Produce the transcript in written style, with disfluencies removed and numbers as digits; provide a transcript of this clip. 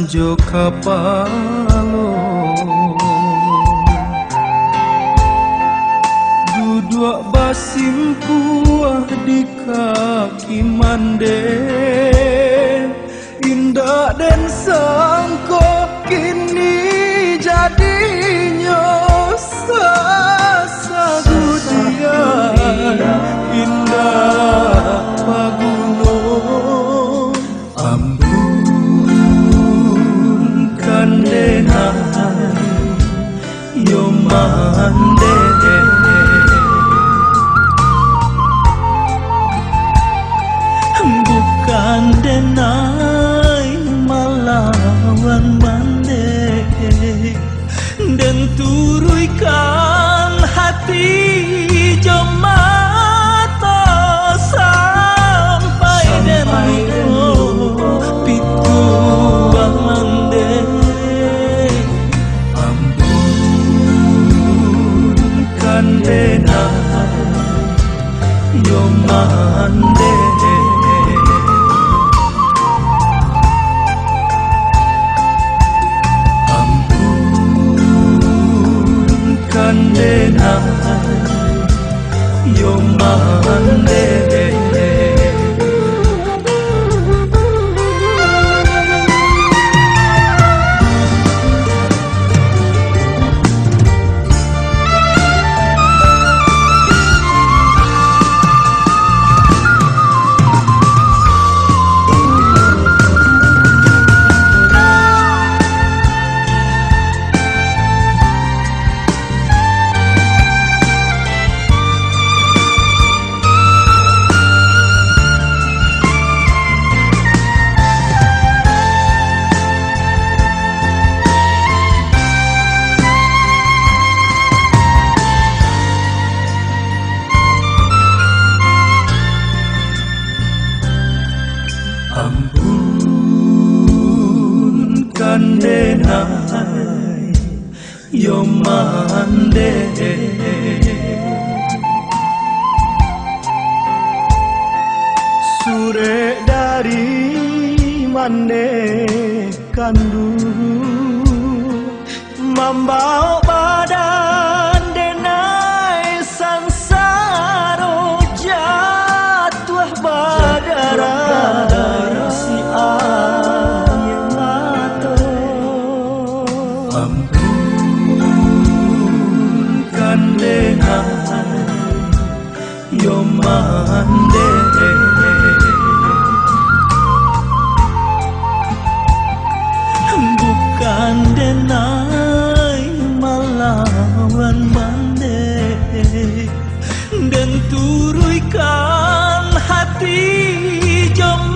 jo kapalo duduk basimpuah di kaki mande indah dan sangko kini jadinya sasagudian indah pagunung ampunkan denai yo mande bukan denai malawan mande dan turuykan hati jomata sampai denu pituah mande ampunkan denai yo mande yo mande ampunkan denai yo mande sure dari mande kandu membawa badan denai sansaro jatuh badara si ayang ato ampunkan denai yo mande bukan denai malawan mande dan turuykan hati jom